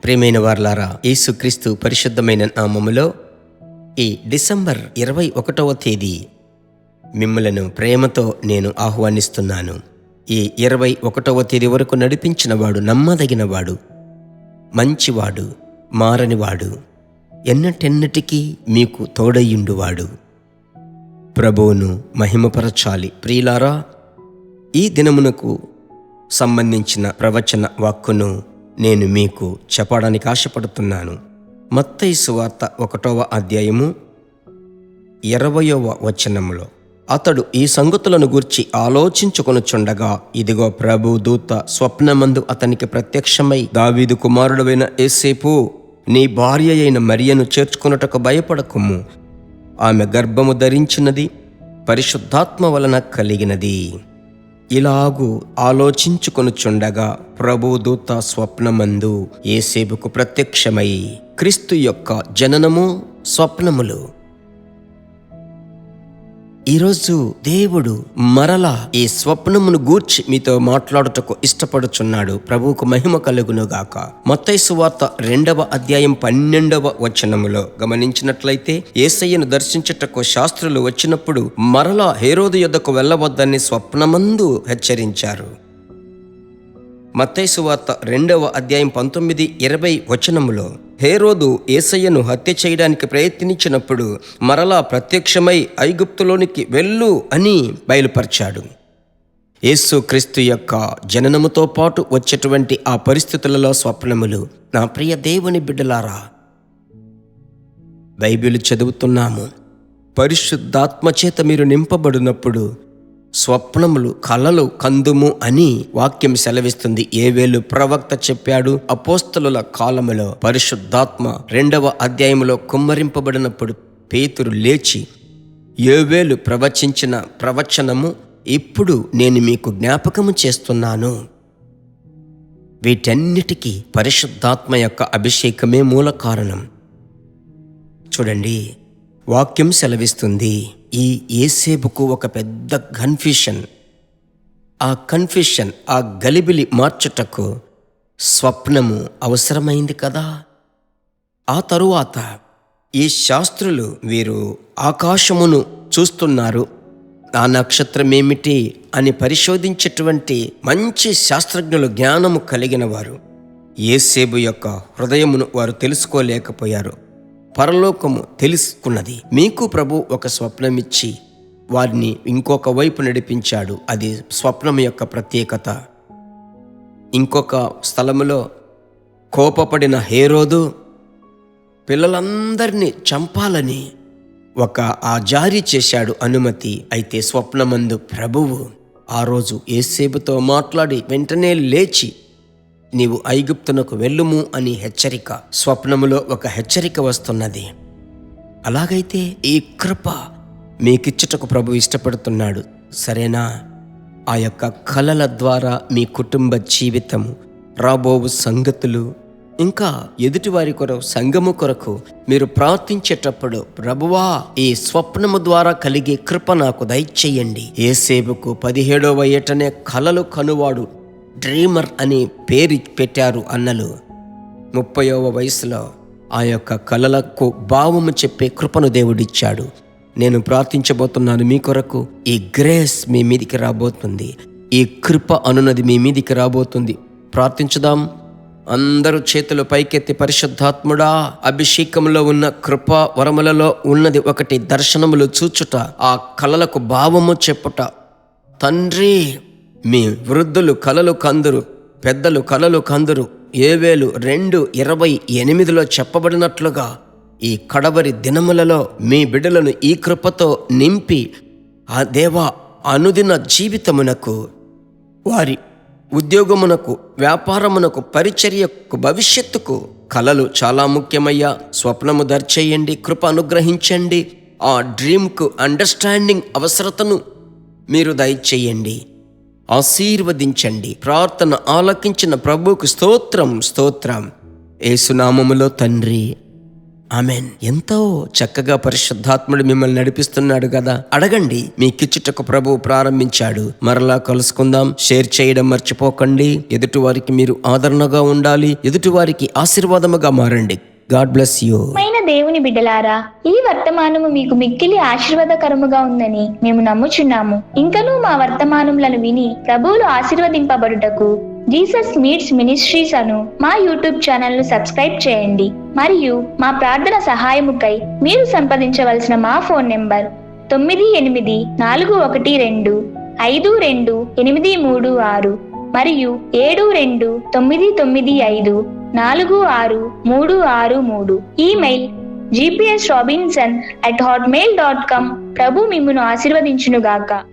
ప్రియమైన వారలారా, యేసుక్రీస్తు పరిశుద్ధమైన నామములో ఈ డిసెంబర్ 21వ తేదీ మిమ్మలను ప్రేమతో నేను ఆహ్వానిస్తున్నాను. ఈ 21వ తేదీ వరకు నడిపించినవాడు నమ్మదగినవాడు, మంచివాడు, మారనివాడు, ఎన్నటెన్నటికీ మీకు తోడయ్యుండువాడు. ప్రభువును మహిమపరచాలి. ప్రియులారా, ఈ దినమునకు సంబంధించిన ప్రవచన వాక్కును నేను మీకు చెప్పడానికి ఆశపడుతున్నాను. మత్తయి సువార్త 1వ అధ్యాయము 20వ వచనములో, అతడు ఈ సంగతులను గూర్చి ఆలోచించుకొనుచుండగా, ఇదిగో ప్రభు దూత స్వప్నమందు అతనికి ప్రత్యక్షమై, దావీదు కుమారుడైన యోసేపు, నీ భార్య అయిన మరియను చేర్చుకొనుటకు భయపడకుము, ఆమె గర్భము ధరించినది పరిశుద్ధాత్మ వలన కలిగినది. ఇలాగు ఆలోచించుకొనుచుండగా ప్రభుదూత స్వప్నమందు యోసేపుకు ప్రత్యక్షమై, క్రీస్తు యొక్క జననము స్వప్నములు. ఈరోజు దేవుడు మరలా ఈ స్వప్నమును గూర్చి మీతో మాట్లాడుటకు ఇష్టపడుచున్నాడు. ప్రభువుకు మహిమ కలుగునుగాక. మత్తయి సువార్త 2వ అధ్యాయం 12వ వచనములో గమనించినట్లయితే, యేసయ్యను దర్శించుటకు శాస్త్రులు వచ్చినప్పుడు మరలా హేరోదు యొద్దకు వెళ్ళవద్దని స్వప్నమందు హెచ్చరించారు. మత్తయి సువార్త 2వ అధ్యాయం 19-20 వచనములో, హేరోదు యేసయ్యను హత్య చేయడానికి ప్రయత్నించినప్పుడు మరలా ప్రత్యక్షమై ఐగుప్తులోనికి వెళ్ళు అని బయలుపరిచాడు. యేసు క్రీస్తు యొక్క జననముతో పాటు వచ్చేటువంటి ఆ పరిస్థితులలో స్వప్నములు. నా ప్రియ దేవుని బిడ్డలారా, బైబిల్ చదువుతున్నాము. పరిశుద్ధాత్మ చేత మీరు నింపబడినప్పుడు స్వప్నములు, కలలు కందుము అని వాక్యం సెలవిస్తుంది. యోవేలు ప్రవక్త చెప్పాడు. అపోస్తలుల కాలములో పరిశుద్ధాత్మ 2వ అధ్యాయములో కుమ్మరింపబడినప్పుడు పేతురు లేచి యోవేలు ప్రవచించిన ప్రవచనము ఇప్పుడు నేను మీకు జ్ఞాపకము చేస్తున్నాను. వీటన్నిటికీ పరిశుద్ధాత్మ యొక్క అభిషేకమే మూల కారణం. చూడండి, వాక్యం సెలవిస్తుంది, ఈ యేసేపుకు ఒక పెద్ద కన్ఫ్యూషన్. ఆ గలిబిలి మార్చుటకు స్వప్నము అవసరమైంది కదా. ఆ తరువాత ఈ శాస్త్రులు వీరు ఆకాశమును చూస్తున్నారు, ఆ నక్షత్రం ఏమిటి అని పరిశోధించేటువంటి మంచి శాస్త్రజ్ఞులు, జ్ఞానము కలిగిన వారు. యేసేపు యొక్క హృదయమును వారు తెలుసుకోలేకపోయారు. పరలోకము తెలుసుకున్నది. మీకు ప్రభు ఒక స్వప్నమిచ్చి వారిని ఇంకొక వైపు నడిపించాడు. అది స్వప్నం యొక్క ప్రత్యేకత. ఇంకొక స్థలములో కోపపడిన హేరోదు పిల్లలందరినీ చంపాలని జారీ చేశాడు అనుమతి. అయితే స్వప్నమందు ప్రభువు ఆ రోజు యేసేపుతో మాట్లాడి వెంటనే లేచి, నీవు ఐగుప్తునకు వెళ్ళుము అని హెచ్చరిక. స్వప్నములో ఒక హెచ్చరిక వస్తున్నది. అలాగైతే ఈ కృప మీకిచ్చుటకు ప్రభు ఇష్టపడుతున్నాడు. సరేనా? ఆ యొక్క కలల ద్వారా మీ కుటుంబ జీవితము, రాబోవు సంగతులు, ఇంకా ఎదుటివారి కొరకు, సంఘము కొరకు మీరు ప్రార్థించేటప్పుడు, ప్రభువా ఈ స్వప్నము ద్వారా కలిగే కృప నాకు దయచేయండి. యేసేపుకు 17వ ఏటనే కలలు కనువాడు, డ్రీమర్ అని పేరు పెట్టారు అన్నలు. 30వ వయసులో ఆ యొక్క కలలకు భావము చెప్పే కృపను దేవుడిచ్చాడు. నేను ప్రార్థించబోతున్నాను మీ కొరకు. ఈ గ్రేస్ మీ మీదికి రాబోతుంది. ఈ కృప అనున్నది మీ మీదికి రాబోతుంది. ప్రార్థించుదాం. అందరూ చేతులు పైకెత్తి, పరిశుద్ధాత్ముడా, అభిషేకంలో ఉన్న కృప వరములలో ఉన్నది ఒకటి, దర్శనములు చూచుట, ఆ కలలకు భావము చెప్పుట. తండ్రి, మీ వృద్ధులు కలలు కందురు, పెద్దలు కలలు కందురు. యోవేలు 2:28లో చెప్పబడినట్లుగా ఈ కడవరి దినములలో మీ బిడ్డలను ఈ కృపతో నింపి, ఆ దేవా, అనుదిన జీవితమునకు, వారి ఉద్యోగమునకు, వ్యాపారమునకు, పరిచర్యకు, భవిష్యత్తుకు కలలు చాలా ముఖ్యమయ్యా. స్వప్నము దర్చేయండి, కృప అనుగ్రహించండి. ఆ డ్రీమ్కు అండర్స్టాండింగ్ అవసరతను మీరు దయచేయండి, ఆశీర్వదించండి. ప్రార్థన ఆలకించిన ప్రభువుకు స్తోత్రం, స్తోత్రం. యేసునామములో తండ్రి, ఆమెన్. ఎంతో చక్కగా పరిశుద్ధాత్ముడు మిమ్మల్ని నడిపిస్తున్నాడు కదా. అడగండి, మీ కిచ్చుటకు ప్రభువు ప్రారంభించాడు. మరలా కలుసుకుందాం. షేర్ చేయడం మర్చిపోకండి. ఎదుటివారికి మీరు ఆదరణగా ఉండాలి. ఎదుటివారికి ఆశీర్వాదముగా మారండి. God bless you. దేవుని బిడ్డలారా, ఈ వర్తమానము మీకు మిక్కిలి ఆశీర్వాదకరముగా ఉందని మేము నమ్ముచున్నాము. ఇంకనూ మా వర్తమానములను విని ప్రభువులు ఆశీర్వదింపబడుటకు జీసస్ మీట్స్ మినిస్ట్రీస్ అను మా యూట్యూబ్ ఛానల్ ను సబ్స్క్రైబ్ చేయండి. మరియు మా ప్రార్థన సహాయముకై మీరు సంప్రదించవలసిన మా ఫోన్ నెంబర్ 9841525286 మరియు 7295463663. Email gpsrobinson@hotmail.com. ప్రభు మిమ్మును ఆశీర్వదించునుగాక.